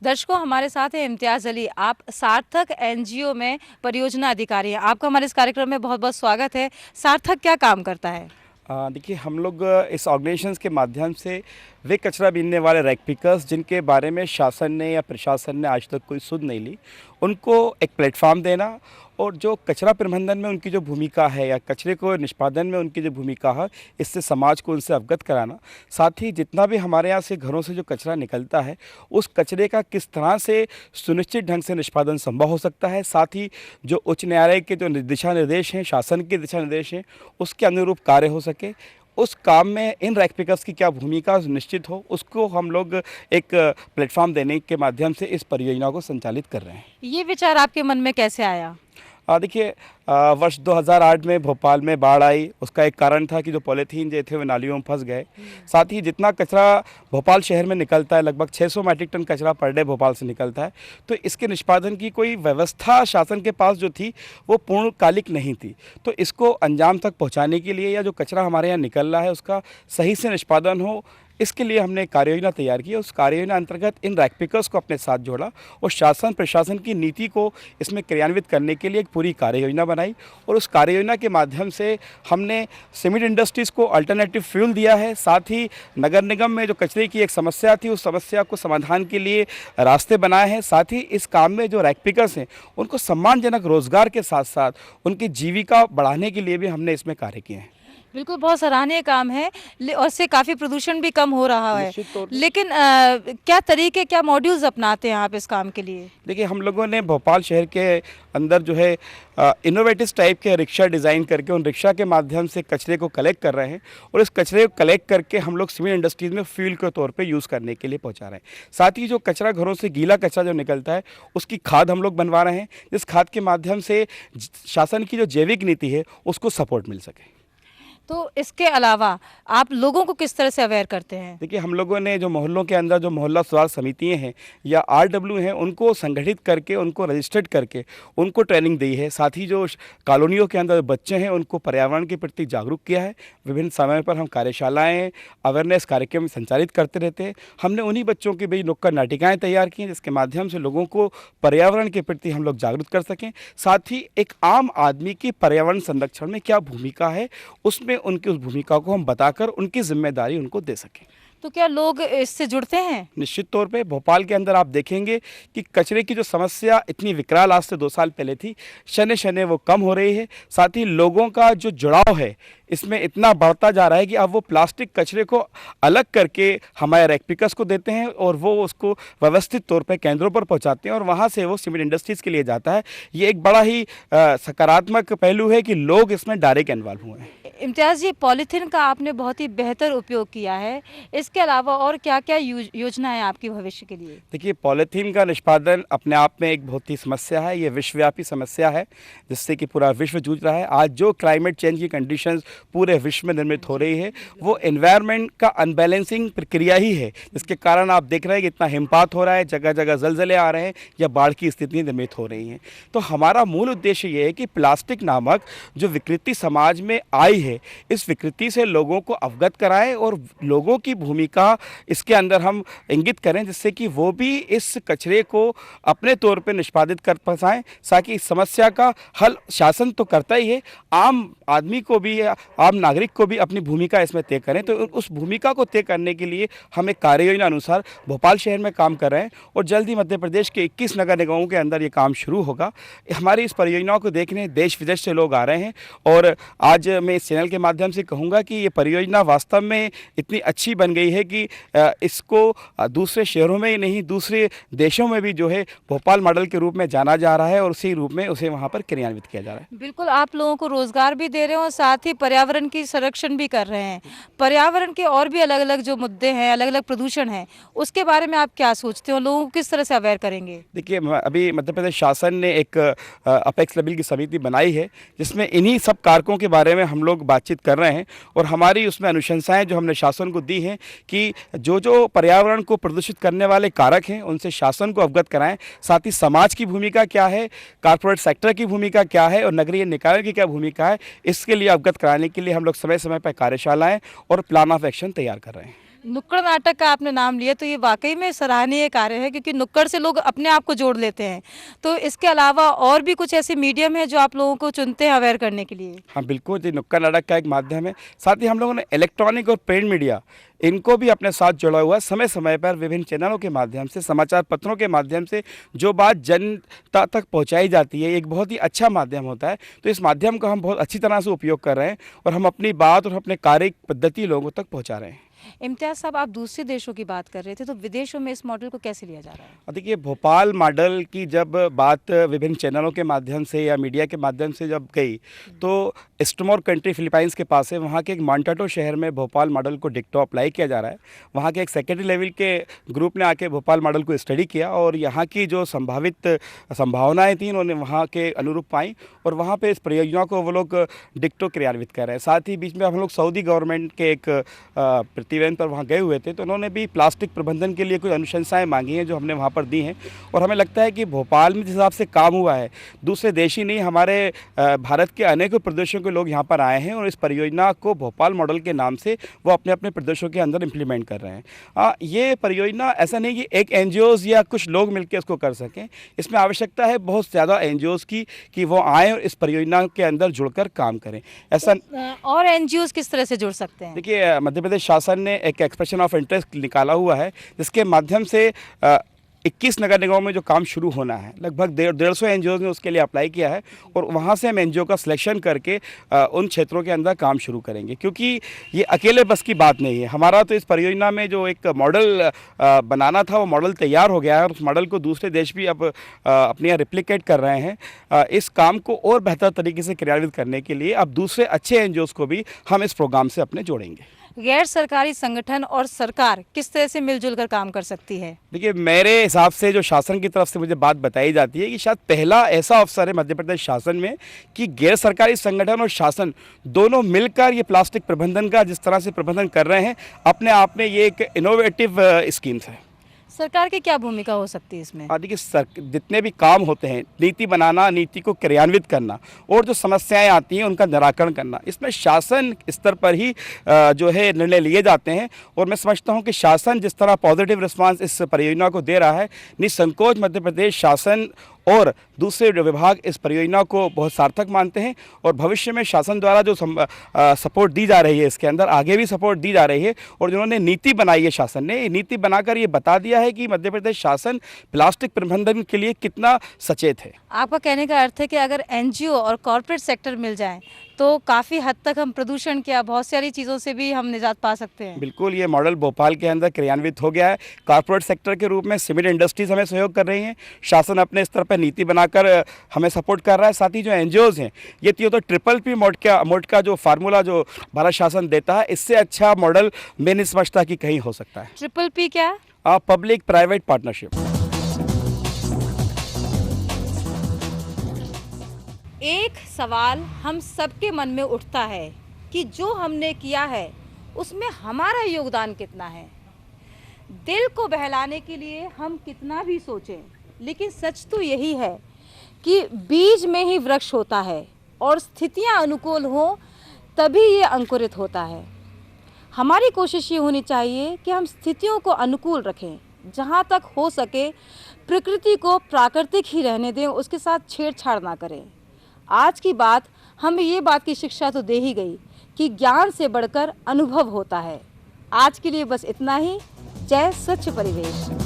दर्शकों, हमारे साथ है इम्तियाज़ अली। आप सार्थक एनजीओ में परियोजना अधिकारी हैं। आपका हमारे इस कार्यक्रम में बहुत बहुत स्वागत है। सार्थक क्या काम करता है? देखिए, हम लोग इस ऑर्गेनाइजेशंस के माध्यम से वे कचरा बीनने वाले रैक पिकर्स जिनके बारे में शासन ने या प्रशासन ने आज तक कोई सुध नहीं ली, उनको एक प्लेटफॉर्म देना और जो कचरा प्रबंधन में उनकी जो भूमिका है या कचरे को निष्पादन में उनकी जो भूमिका है, इससे समाज को उनसे अवगत कराना। साथ ही जितना भी हमारे यहाँ से घरों से जो कचरा निकलता है, उस कचरे का किस तरह से सुनिश्चित ढंग से निष्पादन संभव हो सकता है। साथ ही जो उच्च न्यायालय के जो दिशा निर्देश हैं, शासन के दिशा निर्देश हैं, उसके अनुरूप कार्य हो सके। उस काम में इन रैक पिकर्स की क्या भूमिका निश्चित हो, उसको हम लोग एक प्लेटफॉर्म देने के माध्यम से इस परियोजना को संचालित कर रहे हैं। ये विचार आपके मन में कैसे आया? देखिए, वर्ष 2008 में भोपाल में बाढ़ आई। उसका एक कारण था कि जो पॉलीथीन जो थे वो नालियों में फंस गए। साथ ही जितना कचरा भोपाल शहर में निकलता है, लगभग 600 मैट्रिक टन कचरा पर डे भोपाल से निकलता है, तो इसके निष्पादन की कोई व्यवस्था शासन के पास जो थी वो पूर्णकालिक नहीं थी। तो इसको अंजाम तक पहुँचाने के लिए या जो कचरा हमारे यहाँ निकल रहा है उसका सही से निष्पादन हो, इसके लिए हमने कार्य योजना तैयार की। उस कार्य योजना अंतर्गत इन रैक पिकर्स को अपने साथ जोड़ा और शासन प्रशासन की नीति को इसमें क्रियान्वित करने के लिए एक पूरी कार्य योजना बनाई। और उस कार्य योजना के माध्यम से हमने सीमेंट इंडस्ट्रीज़ को अल्टरनेटिव फ्यूल दिया है। साथ ही नगर निगम में जो कचरे की एक समस्या थी, उस समस्या को समाधान के लिए रास्ते बनाए हैं। साथ ही इस काम में जो रैक पिकर्स हैं उनको सम्मानजनक रोजगार के साथ साथ उनकी जीविका बढ़ाने के लिए भी हमने इसमें कार्य किए हैं। बिल्कुल, बहुत सराहनीय काम है और इससे काफ़ी प्रदूषण भी कम हो रहा है। लेकिन क्या तरीके, क्या मॉड्यूल्स अपनाते हैं आप इस काम के लिए? देखिए, हम लोगों ने भोपाल शहर के अंदर जो है इनोवेटिव टाइप के रिक्शा डिज़ाइन करके उन रिक्शा के माध्यम से कचरे को कलेक्ट कर रहे हैं और इस कचरे को कलेक्ट करके हम लोग सीमेंट इंडस्ट्रीज़ में फ्यूल के तौर पे यूज़ करने के लिए पहुंचा रहे हैं। साथ ही जो कचरा घरों से गीला कचरा जो निकलता है उसकी खाद हम लोग बनवा रहे हैं, जिस खाद के माध्यम से शासन की जो जैविक नीति है उसको सपोर्ट मिल सके। तो इसके अलावा आप लोगों को किस तरह से अवेयर करते हैं? देखिए, हम लोगों ने जो मोहल्लों के अंदर जो मोहल्ला स्वास्थ्य समितियाँ हैं या आरडब्ल्यू हैं, उनको संगठित करके, उनको रजिस्टर्ड करके उनको ट्रेनिंग दी है। साथ ही जो कॉलोनियों के अंदर बच्चे हैं उनको पर्यावरण के प्रति जागरूक किया है। विभिन्न समय पर हम कार्यशालाएँ, अवेयरनेस कार्यक्रम संचालित करते रहते हैं। हमने उन्हीं बच्चों के बीच नुक्कड़ नाटिकाएँ तैयार की हैं जिसके माध्यम से लोगों को पर्यावरण के प्रति हम लोग जागरूक कर सकें। साथ ही एक आम आदमी की पर्यावरण संरक्षण में क्या भूमिका है, उसमें उनकी उस भूमिका को हम बताकर उनकी जिम्मेदारी उनको दे सकें। तो क्या लोग इससे जुड़ते हैं? निश्चित तौर पे भोपाल के अंदर आप देखेंगे कि कचरे की जो समस्या इतनी विकराल आज से 2 साल पहले थी, शने शने वो कम हो रही है। साथ ही लोगों का जो जुड़ाव है इसमें इतना बढ़ता जा रहा है कि अब वो प्लास्टिक कचरे को अलग करके हमारे रैक पिकर्स को देते हैं और वो उसको व्यवस्थित तौर पे केंद्रों पर पहुंचाते हैं और वहाँ से वो सीमेंट इंडस्ट्रीज़ के लिए जाता है। ये एक बड़ा ही सकारात्मक पहलू है कि लोग इसमें डायरेक्ट इन्वॉल्व हुए हैं। इम्तियाज़ जी, पॉलीथीन का आपने बहुत ही बेहतर उपयोग किया है। इसके अलावा और क्या-क्या योजना है आपकी भविष्य के लिए? देखिए, पॉलीथीन का निष्पादन अपने आप में एक बहुत ही समस्या है। ये विश्वव्यापी समस्या है जिससे कि पूरा विश्व जूझ रहा है। आज जो क्लाइमेट चेंज की कंडीशंस पूरे विश्व में निर्मित हो रही है, वो एनवायरनमेंट का अनबैलेंसिंग प्रक्रिया ही है, जिसके कारण आप देख रहे हैं कि इतना हिमपात हो रहा है, जगह जगह ज़लज़ले आ रहे हैं या बाढ़ की स्थितियाँ निर्मित हो रही हैं। तो हमारा मूल उद्देश्य ये है कि प्लास्टिक नामक जो विकृति समाज में आई है, इस विकृति से लोगों को अवगत कराएं और लोगों की भूमिका इसके अंदर हम इंगित करें, जिससे कि वो भी इस कचरे को अपने तौर पे निष्पादित कर पाएं। ताकि इस समस्या का हल शासन तो करता ही है, आम आदमी को भी, आम नागरिक को भी अपनी भूमिका इसमें तय करें। तो उस भूमिका को तय करने के लिए हम एक कार्य योजना अनुसार भोपाल शहर में काम कर रहे हैं और जल्द ही मध्य प्रदेश के 21 नगर निगमों के अंदर ये काम शुरू होगा। हमारी इस परियोजनाओं को देखने देश विदेश से लोग आ रहे हैं और आज मैं इस चैनल के माध्यम से कहूँगा कि ये परियोजना वास्तव में इतनी अच्छी बन गई है कि इसको दूसरे शहरों में ही नहीं, दूसरे देशों में भी जो है भोपाल मॉडल के रूप में जाना जा रहा है और उसी रूप में उसे वहाँ पर क्रियान्वित किया जा रहा है। बिल्कुल, आप लोगों को रोजगार भी दे रहे हैं और साथ ही पर्यावरण की संरक्षण भी कर रहे हैं। पर्यावरण के और भी अलग अलग जो मुद्दे हैं, अलग अलग प्रदूषण हैं, उसके बारे में आप क्या सोचते हो? लोगों को किस तरह से अवेयर करेंगे? देखिए, अभी मध्य प्रदेश शासन ने एक अपेक्स लेवल की समिति बनाई है जिसमें इन्हीं सब कारकों के बारे में हम लोग बातचीत कर रहे हैं और हमारी उसमें अनुशंसाएं जो हमने शासन को दी हैं कि जो जो पर्यावरण को प्रदूषित करने वाले कारक हैं उनसे शासन को अवगत कराएं। साथ ही समाज की भूमिका क्या है, कॉर्पोरेट सेक्टर की भूमिका क्या है और नगरीय निकायों की क्या भूमिका है, इसके लिए अवगत कराने के लिए हम लोग समय समय पर कार्यशालाएँ और प्लान ऑफ एक्शन तैयार कर रहे हैं। नुक्कड़ नाटक का आपने नाम लिया तो ये वाकई में सराहनीय कार्य है, क्योंकि नुक्कड़ से लोग अपने आप को जोड़ लेते हैं। तो इसके अलावा और भी कुछ ऐसे मीडियम है जो आप लोगों को चुनते हैं अवेयर करने के लिए? हाँ बिल्कुल, जी नुक्कड़ नाटक का एक माध्यम है। साथ ही हम लोगों ने इलेक्ट्रॉनिक और प्रिंट मीडिया इनको भी अपने साथ जोड़ा हुआ है। समय समय पर विभिन्न चैनलों के माध्यम से, समाचार पत्रों के माध्यम से जो बात जनता तक पहुंचाई जाती है, एक बहुत ही अच्छा माध्यम होता है। तो इस माध्यम का हम बहुत अच्छी तरह से उपयोग कर रहे हैं और हम अपनी बात और अपने कार्य पद्धति लोगों तक पहुँचा रहे हैं। इम्तियाज़ साहब, आप दूसरे देशों की बात कर रहे थे, तो विदेशों में इस मॉडल को कैसे लिया जा रहा है? देखिए, भोपाल मॉडल की जब बात विभिन्न चैनलों के माध्यम से या मीडिया के माध्यम से जब गई, तो ईस्टमोर कंट्री फिलीपाइंस के पास है, वहाँ के एक मॉन्टाटो शहर में भोपाल मॉडल को डिक्टो अप्लाई किया जा रहा है। वहाँ के एक सेकेंडरी लेवल के ग्रुप ने आके भोपाल मॉडल को स्टडी किया और यहाँ की जो संभावित संभावनाएँ थी उन्होंने वहाँ के अनुरूप पाई और वहाँ पे इस परियोजना को वो लोग डिक्टो क्रियान्वित कर रहे हैं। साथ ही बीच में हम लोग सऊदी गवर्नमेंट के एक प्रतिवेदन पर वहाँ गए हुए थे, तो उन्होंने भी प्लास्टिक प्रबंधन के लिए कुछ अनुशंसाएँ मांगी हैं जो हमने वहाँ पर दी हैं। और हमें लगता है कि भोपाल में जिस हिसाब से काम हुआ है, दूसरे देश ही नहीं, हमारे भारत के अनेकों प्रदेशों के लोग यहाँ पर आए हैं और इस परियोजना को भोपाल मॉडल के नाम से वो अपने अपने प्रदेशों के अंदर इम्प्लीमेंट कर रहे हैं। ये परियोजना ऐसा नहीं कि एक एनजीओज़ या कुछ लोग मिलकर इसको कर सकें, इसमें आवश्यकता है बहुत ज़्यादा एनजीओज़ की कि वो आएँ और इस परियोजना के अंदर जुड़कर काम करें। ऐसा और एनजीओज़ किस तरह से जुड़ सकते हैं? देखिए, मध्य प्रदेश शासन ने एक एक्सप्रेशन ऑफ इंटरेस्ट निकाला हुआ है जिसके माध्यम से 21 नगर निगमों में जो काम शुरू होना है, लगभग 150 एनजीओ ने उसके लिए अप्लाई किया है और वहाँ से हम एनजीओ का सिलेक्शन करके उन क्षेत्रों के अंदर काम शुरू करेंगे, क्योंकि ये अकेले बस की बात नहीं है। हमारा तो इस परियोजना में जो एक मॉडल बनाना था वो मॉडल तैयार हो गया है और उस मॉडल को दूसरे देश भी अब अपने यहाँ रिप्लिकेट कर रहे हैं। इस काम को और बेहतर तरीके से क्रियान्वित करने के लिए अब दूसरे अच्छे एनजीओज़ को भी हम इस प्रोग्राम से अपने जोड़ेंगे। गैर सरकारी संगठन और सरकार किस तरह से मिलजुल कर काम कर सकती है? देखिए, मेरे हिसाब से जो शासन की तरफ से मुझे बात बताई जाती है कि शायद पहला ऐसा अवसर है मध्य प्रदेश शासन में कि गैर सरकारी संगठन और शासन दोनों मिलकर ये प्लास्टिक प्रबंधन का जिस तरह से प्रबंधन कर रहे हैं, अपने आप में ये एक इनोवेटिव स्कीम्स है। सरकार की क्या भूमिका हो सकती है इसमें? देखिए, जितने भी काम होते हैं, नीति बनाना, नीति को क्रियान्वित करना और जो समस्याएं आती हैं उनका निराकरण करना, इसमें शासन स्तर पर ही जो है निर्णय लिए जाते हैं। और मैं समझता हूं कि शासन जिस तरह पॉजिटिव रिस्पांस इस परियोजना को दे रहा है, निसंकोच मध्य प्रदेश शासन और दूसरे विभाग इस परियोजना को बहुत सार्थक मानते हैं और भविष्य में शासन द्वारा जो सपोर्ट दी जा रही है, इसके अंदर आगे भी सपोर्ट दी जा रही है। और जिन्होंने नीति बनाई है, शासन ने नीति बनाकर ये बता दिया है कि मध्य प्रदेश शासन प्लास्टिक प्रबंधन के लिए कितना सचेत है। आपका कहने का अर्थ है कि अगर एनजीओ और कॉर्पोरेट सेक्टर मिल जाएं तो काफ़ी हद तक हम प्रदूषण के बहुत सारी चीज़ों से भी हम निजात पा सकते हैं। बिल्कुल, ये मॉडल भोपाल के अंदर क्रियान्वित हो गया है। कॉर्पोरेट सेक्टर के रूप में सीमेंट इंडस्ट्रीज हमें सहयोग कर रही हैं, शासन अपने स्तर पर नीति बनाकर हमें सपोर्ट कर रहा है। साथ ही जो एनजीओज़ हैं, ये तो ट्रिपल-P मोड का जो फार्मूला जो भारत शासन देता है, इससे अच्छा मॉडल मैं नहीं समझता कि कहीं हो सकता है। ट्रिपल-P क्या है? Public private partnership. एक सवाल हम सबके मन में उठता है कि जो हमने किया है उसमें हमारा योगदान कितना है। दिल को बहलाने के लिए हम कितना भी सोचें, लेकिन सच तो यही है कि बीज में ही वृक्ष होता है और स्थितियां अनुकूल हों तभी ये अंकुरित होता है। हमारी कोशिश ये होनी चाहिए कि हम स्थितियों को अनुकूल रखें, जहाँ तक हो सके प्रकृति को प्राकृतिक ही रहने दें, उसके साथ छेड़छाड़ ना करें। आज की बात हमें ये बात की शिक्षा तो दे ही गई कि ज्ञान से बढ़कर अनुभव होता है। आज के लिए बस इतना ही। जय स्वच्छ परिवेश।